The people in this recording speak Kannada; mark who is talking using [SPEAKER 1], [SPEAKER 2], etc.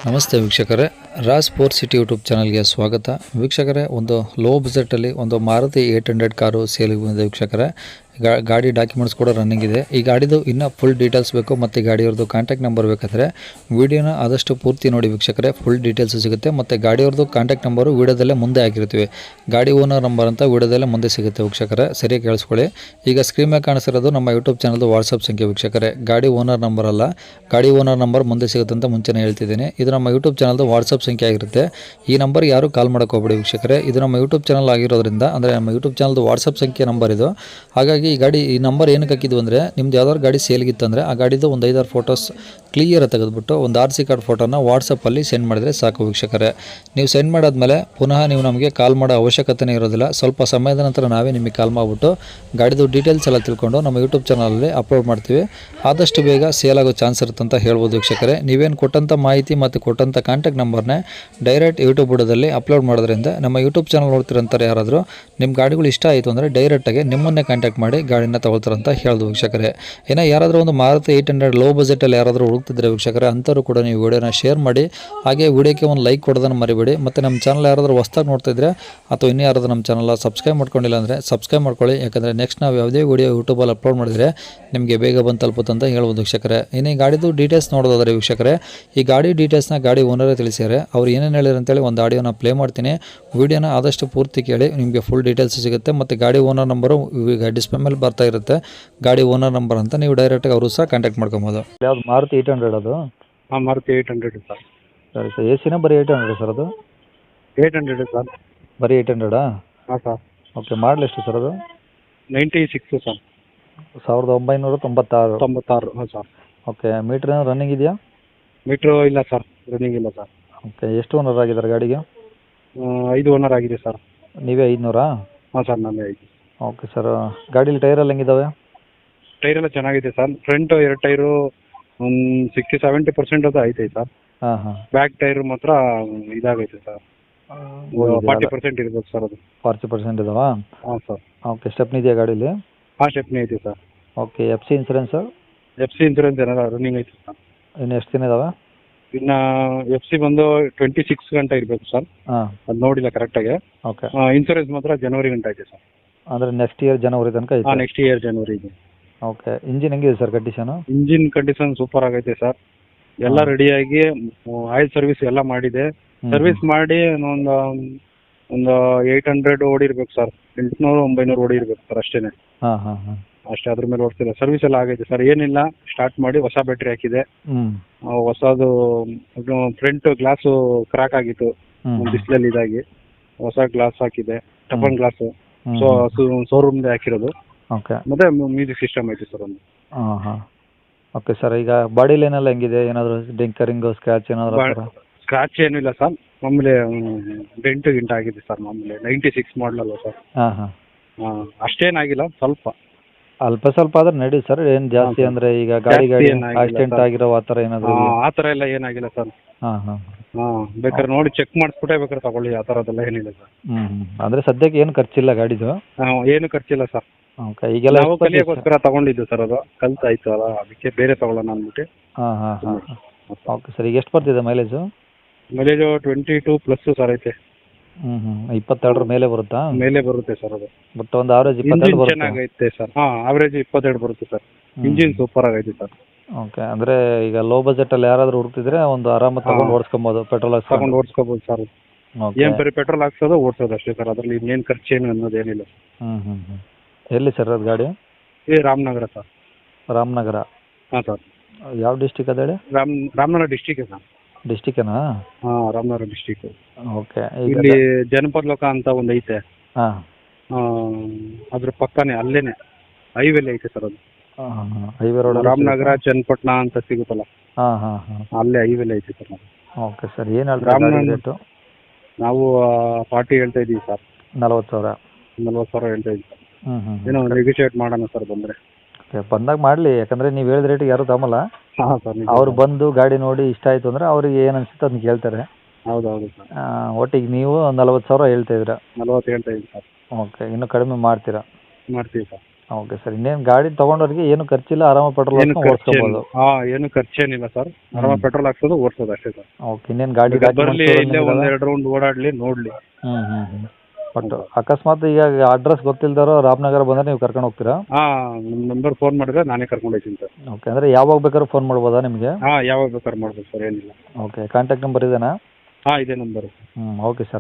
[SPEAKER 1] ನಮಸ್ತೆ ವೀಕ್ಷಕರೇ, ರಾಜ್ ಫೋರ್ ಸಿಟಿ ಯೂಟ್ಯೂಬ್ ಚಾನಲ್ಗೆ ಸ್ವಾಗತ. ವೀಕ್ಷಕರೇ, ಒಂದು ಲೋ ಬಜೆಟಲ್ಲಿ ಒಂದು ಮಾರುತಿ 800 ಕಾರು ಸೇಲಿಗೆ ಬಂದಿದೆ ವೀಕ್ಷಕರೇ. ಗಾಡಿ ಡಾಕ್ಯುಮೆಂಟ್ಸ್ ಕೂಡ ರನ್ನಿಂಗ್ ಇದೆ. ಈ ಗಾಡಿದು ಇನ್ನೂ ಫುಲ್ ಡೀಟೇಲ್ಸ್ ಬೇಕು ಮತ್ತು ಗಾಡಿಯವ್ರದ್ದು ಕಾಂಟ್ಯಾಕ್ಟ್ ನಂಬರ್ ಬೇಕಾದರೆ ವೀಡಿಯೋನ ಆದಷ್ಟು ಪೂರ್ತಿ ನೋಡಿ ವೀಕ್ಷಕರೇ. ಫುಲ್ ಡೀಟೇಲ್ಸ್ ಸಿಗುತ್ತೆ ಮತ್ತು ಗಾಡಿಯವ್ರದ್ದು ಕಾಂಟ್ಯಾಕ್ಟ್ ನಂಬರು ವೀಡಿಯೋದಲ್ಲೇ ಮುಂದೆ ಹಾಕಿರ್ತೀವಿ. ಗಾಡಿ ಓನರ್ ನಂಬರ್ ಅಂತ ವೀಡಿಯೋದಲ್ಲೇ ಮುಂದೆ ಸಿಗುತ್ತೆ ವೀಕ್ಷಕರೇ. ಸರಿಯಾಗಿ ಕೇಳಿಸ್ಕೊಳ್ಳಿ. ಈಗ ಸ್ಕ್ರೀನ್ ಮೇಲೆ ಕಾಣಿಸಿರೋದು ನಮ್ಮ ಯೂಟ್ಯೂಬ್ ಚಾನಲ್ದು ವಾಟ್ಸಪ್ ಸಂಖ್ಯೆ ವೀಕ್ಷಕರೇ. ಗಾಡಿ ಓನರ್ ನಂಬರ್ ಅಲ್ಲ, ಗಾಡಿ ಓನರ್ ನಂಬರ್ ಮುಂದೆ ಸಿಗುತ್ತೆ ಅಂತ ಮುಂಚೆನೇ ಹೇಳ್ತಿದ್ದೀನಿ. ಇದು ನಮ್ಮ ಯೂಟ್ಯೂಬ್ ಚಾನಲ್ದು ವಾಟ್ಸಪ್ ಸಂಖ್ಯೆ ಆಗಿರುತ್ತೆ. ಈ ನಂಬರ್ಗೆ ಯಾರು ಕಾಲ್ ಮಾಡೋಕೆ ಹೋಗ್ಬೇಡಿ ವೀಕ್ಷಕರೇ. ಇದು ನಮ್ಮ ಯೂಟ್ಯೂಬ್ ಚಾನಲ್ ಆಗಿರೋದ್ರಿಂದ, ಅಂದರೆ ನಮ್ಮ ಯೂಟ್ಯೂಬ್ ಚಾನಲ್ದು ವಾಟ್ಸಪ್ ಸಂಖ್ಯೆ ನಂಬರ್ ಇದು. ಹಾಗಾಗಿ ಈ ನಂಬರ್ ಏನಕ್ಕೆ ಹಾಕಿದ್ವು ಅಂದರೆ, ನಿಮ್ದು ಯಾವ್ದಾದ್ರು ಗಾಡಿ ಸೇಲ್ಗಿತ್ತಂದರೆ ಆ ಗಾಡಿದು ಒಂದು 5-6 ಫೋಟೋಸ್ ಕ್ಲಿಯರ್ ತೆಗೆದುಬಿಟ್ಟು ಒಂದು RC ಕಾರ್ಡ್ ಫೋಟೋನ ವಾಟ್ಸಪ್ಪಲ್ಲಿ ಸೆಂಡ್ ಮಾಡಿದರೆ ಸಾಕು ವೀಕ್ಷಕರೇ. ನೀವು ಸೆಂಡ್ ಮಾಡಾದ್ಮೇಲೆ ಪುನಃ ನೀವು ನಮಗೆ ಕಾಲ್ ಮಾಡೋ ಅವಶ್ಯಕತೆನೇ ಇರೋದಿಲ್ಲ. ಸ್ವಲ್ಪ ಸಮಯದ ನಂತರ ನಾವೇ ನಿಮಗೆ ಕಾಲ್ ಮಾಡಿಬಿಟ್ಟು ಗಾಡಿದು ಡೀಟೇಲ್ಸ್ ಎಲ್ಲ ತಿಳ್ಕೊಂಡು ನಮ್ಮ ಯೂಟ್ಯೂಬ್ ಚಾನಲಲ್ಲಿ ಅಪ್ಲೋಡ್ ಮಾಡ್ತೀವಿ. ಆದಷ್ಟು ಬೇಗ ಸೇಲ್ ಆಗೋ ಚಾನ್ಸ್ ಇರುತ್ತೆ ಅಂತ ಹೇಳ್ಬೋದು ವೀಕ್ಷಕರೇ. ನೀವೇನು ಕೊಟ್ಟಂಥ ಮಾಹಿತಿ ಮತ್ತು ಕೊಟ್ಟಂಥ ಕಾಂಟ್ಯಾಕ್ಟ್ ನಂಬರ್ನೇ ಡೈರೆಕ್ಟ್ ಯೂಟ್ಯೂಬ್ ಬುಡದಲ್ಲಿ ಅಪ್ಲೋಡ್ ಮಾಡೋದ್ರಿಂದ ನಮ್ಮ ಯೂಟ್ಯೂಬ್ ಚಾನಲ್ ನೋಡ್ತಿರಂತಾರೆ ಯಾರಾದರೂ ನಿಮ್ಮ ಗಾಡಿಗಳು ಇಷ್ಟ ಆಯಿತು ಅಂದರೆ ಡೈರೆಕ್ಟಾಗಿ ನಿಮ್ಮನ್ನೇ ಕಾಂಟ್ಯಾಕ್ಟ್ ಮಾಡಿ ಗಾಡಿನ ತಗೊಳ್ತಾರಂತ ಹೇಳ್ದು ವೀಕ್ಷಕರೇ. ಏನೋ ಯಾರಾದರೂ ಒಂದು ಮಾರುತಿ 800 ಲೋ ಬಜೆಟಲ್ಲಿ ಯಾರಾದರೂ ಹುಡುಕ್ತಿದ್ರೆ ವೀಕ್ಷಕರೇ, ಅಂಥವ್ರು ಕೂಡ ನೀವು ವಿಡಿಯೋನ ಶೇರ್ ಮಾಡಿ. ಹಾಗೆ ವಿಡಿಯೋಕ್ಕೆ ಒಂದು ಲೈಕ್ ಕೊಡೋದನ್ನು ಮರಿಬೇಡಿ. ಮತ್ತು ನಮ್ಮ ಚಾನಲ್ ಯಾರಾದರೂ ಹೊಸ್ದಾಗಿ ನೋಡ್ತಾ ಇದ್ದರೆ ಅಥವಾ ಇನ್ನೂ ಯಾರಾದರೂ ನಮ್ಮ ಚಾನಲ್ ಸಬ್ಸ್ಕ್ರೈಬ್ ಮಾಡ್ಕೊಂಡಿಲ್ಲ ಅಂದರೆ ಸಬ್ಸ್ಕ್ರೈಬ್ ಮಾಡ್ಕೊಳ್ಳಿ. ಯಾಕಂದರೆ ನೆಕ್ಸ್ಟ್ ನಾವು ಯಾವುದೇ ವಿಡಿಯೋ ಯೂಟ್ಯೂಬಲ್ಲಿ ಅಪ್ಲೋಡ್ ಮಾಡಿದರೆ ನಿಮಗೆ ಬೇಗ ಬಂದು ತಲುಪುತ್ತಂತ ಹೇಳ್ಬೋದು ವೀಕ್ಷಕರೇ. ಇನ್ನು ಈ ಗಾಡಿದು ಡೀಟೇಲ್ಸ್ ನೋಡೋದಾದರೆ ವೀಕ್ಷಕರೇ, ಈ ಗಾಡಿ ಡೀಟೇಲ್ಸ್ನ ಗಾಡಿ ಓನರೇ ತಿಳಿಸಿದ್ದಾರೆ. ಅವ್ರು ಏನೇನು ಹೇಳಿದ್ರು ಅಂತೇಳಿ ಒಂದು ಆಡಿಯೋನ ಪ್ಲೇ ಮಾಡ್ತೀನಿ. ವಿಡಿಯೋನ ಆದಷ್ಟು ಪೂರ್ತಿ ಕೇಳಿ, ನಿಮಗೆ ಫುಲ್ ಡೀಟೇಲ್ಸ್ ಸಿಗುತ್ತೆ. ಮತ್ತು ಗಾಡಿ ಓನರ್ ನಂಬರು ಈಗ ಡಿಸ್ಪ್ಲೇ ಮೇಲೆ ಬರ್ತಾ ಇರುತ್ತೆ, ಗಾಡಿ ಓನರ್ ನಂಬರ್ ಅಂತ. ನೀವು ಡೈರೆಕ್ಟಾಗಿ ಅವರು ಸಹ ಕಾಂಟ್ಯಾಕ್ಟ್ ಮಾಡ್ಕೊಬೋದು. ಯಾವ್ದು ಮಾರುತಿ 800 ಅದು?
[SPEAKER 2] ಹಾಂ, ಮಾರುತಿ 800 ಸರ್.
[SPEAKER 1] ಸರಿ ಸರ್. ಎ ಸಿನ ಬರೀ 800 ಸರ್ ಅದು?
[SPEAKER 2] 800 ಸರ್.
[SPEAKER 1] ಬರೀ 800?
[SPEAKER 2] ಹಾಂ ಸರ್.
[SPEAKER 1] ಓಕೆ. ಮಾಡಲ್ ಎಷ್ಟು ಸರ್ ಅದು?
[SPEAKER 2] 96 ಸರ್.
[SPEAKER 1] 1996?
[SPEAKER 2] 96. ಹಾಂ ಸರ್.
[SPEAKER 1] ಓಕೆ. ಮೀಟ್ರ್ ಏನೋ ರನ್ನಿಂಗ್ ಇದೆಯಾ?
[SPEAKER 2] ಮೀಟ್ರು ಇಲ್ಲ ಸರ್, ರನ್ನಿಂಗ್ ಇಲ್ಲ ಸರ್.
[SPEAKER 1] ಓಕೆ. ಎಷ್ಟು ಓನರ್ ಆಗಿದ್ದಾರೆ ಗಾಡಿಗೆ?
[SPEAKER 2] 5 ಓನರ್ ಆಗಿದೆ ಸರ್.
[SPEAKER 1] ನೀವೇ 500?
[SPEAKER 2] ಹಾಂ ಸರ್, ನಾನೇ 5.
[SPEAKER 1] Okay sir. ಗಾಡೀಲಿ ಟೈರೆಲ್ಲ ಹೆಂಗಿದ್ದಾವೆ?
[SPEAKER 2] ಟೈರ್ ಎಲ್ಲ ಚೆನ್ನಾಗಿದೆ ಸರ್. ಫ್ರಂಟ್ 2 ಟೈರು ಒಂದು 60-70% ಅದು ಐತೆ ಸರ್.
[SPEAKER 1] ಹಾಂ ಹಾಂ.
[SPEAKER 2] ಬ್ಯಾಕ್ ಟೈರು ಮಾತ್ರ ಇದಾಗೈತೆ ಸರ್. 40% ಇರ್ಬೋದು ಸರ್ ಅದು.
[SPEAKER 1] 40% ಇದಾವಾ?
[SPEAKER 2] ಹಾಂ ಸರ್.
[SPEAKER 1] ಓಕೆ. ಸ್ಟೆಪ್ನಿ ಇದೆಯಾ ಗಾಡೀಲಿ?
[SPEAKER 2] ಹಾಂ, ಸ್ಟೆಪ್ನಿ ಐತೆ sir.
[SPEAKER 1] Okay. FC insurance?
[SPEAKER 2] FC insurance ಏನಾರ ರನ್ನಿಂಗ್ ಐತೆ ಸರ್.
[SPEAKER 1] ಇನ್ನು ಎಷ್ಟು ದಿನ ಇದಾವೆ?
[SPEAKER 2] ಇನ್ನು FC ಬಂದು 26 ಗಂಟೆ ಇರಬೇಕು ಸರ್.
[SPEAKER 1] ಹಾಂ.
[SPEAKER 2] ಅದು ನೋಡಿಲ್ಲ ಕರೆಕ್ಟಾಗಿ.
[SPEAKER 1] ಓಕೆ.
[SPEAKER 2] ಇನ್ಸೂರೆನ್ಸ್ ಮಾತ್ರ ಜನವರಿ ಗಂಟೆ ಐತೆ ಸರ್.
[SPEAKER 1] ಅಂದರೆ ನೆಕ್ಸ್ಟ್ ಇಯರ್ ಜನವರಿ ತನಕ ಐತೆ?
[SPEAKER 2] ಹಾಂ, ನೆಕ್ಸ್ಟ್ ಇಯರ್ ಜನವರಿ ಇದೆ.
[SPEAKER 1] ಓಕೆ. ಇಂಜಿನ್ ಹೆಂಗಿದೆ sir condition?
[SPEAKER 2] Engine condition super ಆಗೈತೆ ಸರ್. ಎಲ್ಲ ರೆಡಿಯಾಗಿ ಆಯಿಲ್ ಸರ್ವಿಸ್ ಎಲ್ಲ ಮಾಡಿದೆ. ಸರ್ವಿಸ್ ಮಾಡಿ ಒಂದು 800 ಓಡಿರ್ಬೇಕು ಸರ್. 800-900 ಓಡಿರ್ಬೇಕು ಸರ್, ಅಷ್ಟೇ.
[SPEAKER 1] ಹಾಂ ಹಾಂ ಹಾಂ.
[SPEAKER 2] ಅಷ್ಟೇ, ಅದ್ರ ಮೇಲೆ ಓಡಿಸಿಲ್ಲ. ಸರ್ವಿಸ್ ಎಲ್ಲ ಆಗೈತೆ ಸರ್. ಏನಿಲ್ಲ, ಸ್ಟಾರ್ಟ್ ಮಾಡಿ ಹೊಸ ಬ್ಯಾಟ್ರಿ ಹಾಕಿದೆ. ಹೊಸದು ಫ್ರಂಟ್ ಗ್ಲಾಸು ಕ್ರಾಕ್ ಆಗಿತ್ತು ಬಿಸಿಲಲ್ಲಿ ಇದಾಗಿ, ಹೊಸ ಗ್ಲಾಸ್ ಹಾಕಿದೆ, ಟಫನ್ ಗ್ಲಾಸು. ಶೋರೂಮ್ದೇ ಹಾಕಿರೋದು.
[SPEAKER 1] ಓಕೆ.
[SPEAKER 2] ಮತ್ತೆ ಮ್ಯೂಸಿಕ್ ಸಿಸ್ಟಮ್ ಐತೆ ಸರ್ ಒಂದು.
[SPEAKER 1] ಹಾಂ ಹಾಂ. Okay sir. ಈಗ ಬಾಡಿ ಲೈನೆಲ್ಲ ಹೆಂಗಿದೆ? ಏನಾದರೂ ಡಿಂಕರಿಂಗು, ಸ್ಕ್ರ್ಯಾಚ್ ಏನಾದರೂ?
[SPEAKER 2] ಸ್ಕ್ರಾಚ್ ಏನಿಲ್ಲ ಸರ್. ಮಾಮೂಲಿ ಡೆಂಟು ಗಿಂಟ ಆಗಿದೆ ಸರ್. ಮಾಮೂಲಿ 96 ಮಾಡಲಲ್ಲ ಸರ್.
[SPEAKER 1] ಹಾಂ ಹಾಂ.
[SPEAKER 2] ಅಷ್ಟೇನಾಗಿಲ್ಲ, ಸ್ವಲ್ಪ
[SPEAKER 1] ಅಲ್ಪ ಸ್ವಲ್ಪ ಆದ್ರೆ ನಡಿ ಸರ್. ಏನು ಜಾಸ್ತಿ ಅಂದರೆ ಈಗ ಗಾಡಿ ಆಕ್ಸಿಡೆಂಟ್ ಆಗಿರೋ ಆ ಥರ ಏನಾದರೂ?
[SPEAKER 2] ಆ ಥರ ಎಲ್ಲ ಏನಾಗಿಲ್ಲ ಸರ್.
[SPEAKER 1] ಹಾಂ ಹಾಂ.
[SPEAKER 2] ಬೇಕಾದ್ರೆ ನೋಡಿ ಚೆಕ್ ಮಾಡಿಸ್ಬಿಟ್ಟೆ ಬೇಕಾದ್ರೆ ತಗೊಳ್ಳಿ. ಆ ಥರದ್ದೆಲ್ಲ ಏನಿಲ್ಲ ಸರ್.
[SPEAKER 1] ಅಂದರೆ ಸದ್ಯಕ್ಕೆ ಏನು ಖರ್ಚಿಲ್ಲ ಗಾಡಿದು?
[SPEAKER 2] ಏನು ಖರ್ಚಿಲ್ಲ ಸರ್.
[SPEAKER 1] ಓಕೆ. ಈಗೆಲ್ಲ
[SPEAKER 2] ನಾವು ಕಲಿಯೋಕ್ಕೋಸ್ಕರ ತಗೊಂಡಿದ್ದು ಸರ್. ಅದು ಕಲ್ತಾಯ್ತು ಅಲ್ಲ, ಅದಕ್ಕೆ ಬೇರೆ ತಗೊಳ್ಳೋಣ ಅಂದ್ಬಿಟ್ಟು.
[SPEAKER 1] ಹಾಂ ಹಾಂ ಹಾಂ. Okay sir. ಈಗ ಎಷ್ಟು ಬರ್ತಿದೆ ಮೈಲೇಜು?
[SPEAKER 2] ಮೈಲೇಜು 22+ ಸರ್ ಐತೆ.
[SPEAKER 1] 22 ಮೇಲೆ ಬರುತ್ತಾ?
[SPEAKER 2] ಮೇಲೆ ಬರುತ್ತೆ ಸರ್ ಅದು.
[SPEAKER 1] ಬಟ್ ಒಂದು ಆವ್ರೇಜ್ 22 ಬರುತ್ತೆ?
[SPEAKER 2] ಚೆನ್ನಾಗೈತೆ ಸರ್. ಹಾಂ, ಆವ್ರೇಜ್ 22 ಬರುತ್ತೆ ಸರ್. ಇಂಜಿನ್ ಸೂಪರ್ ಆಗೈತೆ ಸರ್.
[SPEAKER 1] ಓಕೆ. ಅಂದರೆ ಈಗ ಲೋ ಬಜೆಟಲ್ಲಿ ಯಾರಾದರೂ ಹುಡುಕ್ತಿದ್ರೆ ಒಂದು ಆರಾಮ ತಗೊಂಡು ಓಡಿಸ್ಕೊಬೋದು, ಪೆಟ್ರೋಲ್
[SPEAKER 2] ತಗೊಂಡು ಓಡಿಸ್ಕೋಬೋದು ಸರ್. ಏನು ಬರೀ ಪೆಟ್ರೋಲ್ ಹಾಕ್ಸೋದು ಓಡಿಸೋದು ಅಷ್ಟೇ ಸರ್. ಅದರಲ್ಲಿ ಇನ್ನೇನು ಖರ್ಚೇನು ಅನ್ನೋದೇನಿಲ್ಲ.
[SPEAKER 1] ಎಲ್ಲಿ ಸರ್ ಅದು ಗಾಡಿ?
[SPEAKER 2] ರಾಮನಗರ ಸರ್.
[SPEAKER 1] ರಾಮನಗರ?
[SPEAKER 2] ಹಾಂ ಸರ್.
[SPEAKER 1] ಯಾವ ಡಿಸ್ಟಿಕ್ ಅದು ಹೇಳಿ?
[SPEAKER 2] Ramanagara district sir.
[SPEAKER 1] ಡಿಸ್ಟಿಕ್ಕೇನಾ?
[SPEAKER 2] ಹಾಂ, ರಾಮನಗರ ಡಿಸ್ಟಿಕ್.
[SPEAKER 1] ಓಕೆ.
[SPEAKER 2] ಇಲ್ಲಿ ಜನಪದ ಲೋಕ ಅಂತ ಒಂದು ಐತೆ.
[SPEAKER 1] ಹಾಂ.
[SPEAKER 2] ಅದ್ರ ಪಕ್ಕನೇ ಅಲ್ಲೇನೆ ಹೈವೇಲಿ ಐತೆ ಸರ್ ಅದು.
[SPEAKER 1] ಹೈವೇ ರೋಡ್
[SPEAKER 2] ರಾಮನಗರ ಚನ್ನಪಟ್ಟಣ ಅಂತ ಸಿಗುತ್ತಲ್ಲ.
[SPEAKER 1] ಹಾಂ ಹಾಂ ಹಾಂ.
[SPEAKER 2] ಅಲ್ಲೇ ಹೈವೇಲಿ ಐತೆ ಸರ್.
[SPEAKER 1] Okay sir. ಏನು ಹೇಳ್ತಾರೆ ರೇಟು?
[SPEAKER 2] ನಾವು 40 ಹೇಳ್ತಾ ಇದ್ದೀವಿ ಸರ್.
[SPEAKER 1] 40,000?
[SPEAKER 2] 40,000 ಹೇಳ್ತಾ ಇದ್ದೀವಿ ಸರ್. ಏನೋ ನೆಗೋಷಿಯೇಟ್ ಮಾಡೋಣ ಸರ್ ಬಂದರೆ.
[SPEAKER 1] ಓಕೆ. ಬಂದಾಗ ಮಾಡಲಿ. ಯಾಕಂದರೆ ನೀವು ಹೇಳಿದ ರೇಟಿಗೆ ಯಾರು ತಗೊಲ್ಲ.
[SPEAKER 2] ಹಾಂ ಸರ್.
[SPEAKER 1] ಅವ್ರು ಬಂದು ಗಾಡಿ ನೋಡಿ ಇಷ್ಟ ಆಯಿತು ಅಂದರೆ ಅವ್ರಿಗೆ ಏನು ಅನಿಸುತ್ತೆ ಅದನ್ನ ಕೇಳ್ತಾರೆ.
[SPEAKER 2] ಹೌದೌದು ಸರ್.
[SPEAKER 1] ಒಟ್ಟಿಗೆ ನೀವು 40,000 ಹೇಳ್ತಾ ಇದ್ದೀರಾ?
[SPEAKER 2] 40 ಹೇಳ್ತಾ ಇದ್ದೀವಿ ಸರ್.
[SPEAKER 1] ಓಕೆ. ಇನ್ನೂ ಕಡಿಮೆ ಮಾಡ್ತೀರಾ?
[SPEAKER 2] ಮಾಡ್ತೀವಿ ಸರ್.
[SPEAKER 1] Okay sir. ಇನ್ನೇನು ಗಾಡಿ ತೊಗೊಂಡವ್ರಿಗೆ ಏನು ಖರ್ಚಿಲ್ಲ, ಆರಾಮ ಪೆಟ್ರೋಲ್
[SPEAKER 2] ಏನು
[SPEAKER 1] ಹಾಕ್ಕೊಂಡು ಓಡಿಸ್ಕೋಬೋದು.
[SPEAKER 2] ಏನು ಖರ್ಚೇನಿಲ್ಲ ಸರ್. ಆರಾಮಾಗಿ ಪೆಟ್ರೋಲ್ ಹಾಕ್ಸೋದು ಓಡಿಸೋದು ಅಷ್ಟೇ ಸರ್.
[SPEAKER 1] ಓಕೆ. ಇನ್ನೇನು ಗಾಡಿ
[SPEAKER 2] ಬರಲಿ, ಇಲ್ಲೇ ಒಂದೆರಡು ರೌಂಡ್ ಓಡಾಡಲಿ, ನೋಡಲಿ.
[SPEAKER 1] ಬಟ್ ಅಕಸ್ಮಾತ್ ಈಗ ಅಡ್ರೆಸ್ ಗೊತ್ತಿಲ್ದಾರೋ ರಾಮನಗರ ಬಂದರೆ ನೀವು ಕರ್ಕೊಂಡು ಹೋಗ್ತೀರಾ?
[SPEAKER 2] ನಿಮ್ಮ ನಂಬರ್ ಫೋನ್ ಮಾಡಿದ್ರೆ ನಾನೇ ಕರ್ಕೊಂಡು ಹೋಗ್ತೀನಿ ಸರ್.
[SPEAKER 1] ಓಕೆ. ಅಂದರೆ ಯಾವಾಗ ಬೇಕಾದ್ರೂ ಫೋನ್ ಮಾಡ್ಬೋದಾ ನಿಮಗೆ?
[SPEAKER 2] ಯಾವಾಗ ಬೇಕಾದ್ರೆ ಮಾಡ್ಬೋದು ಸರ್, ಏನಿಲ್ಲ.
[SPEAKER 1] ಓಕೆ. ಕಾಂಟ್ಯಾಕ್ಟ್ ನಂಬರ್ ಇದೇನಾ?
[SPEAKER 2] ಇದೇ ನಂಬರು.
[SPEAKER 1] Okay sir.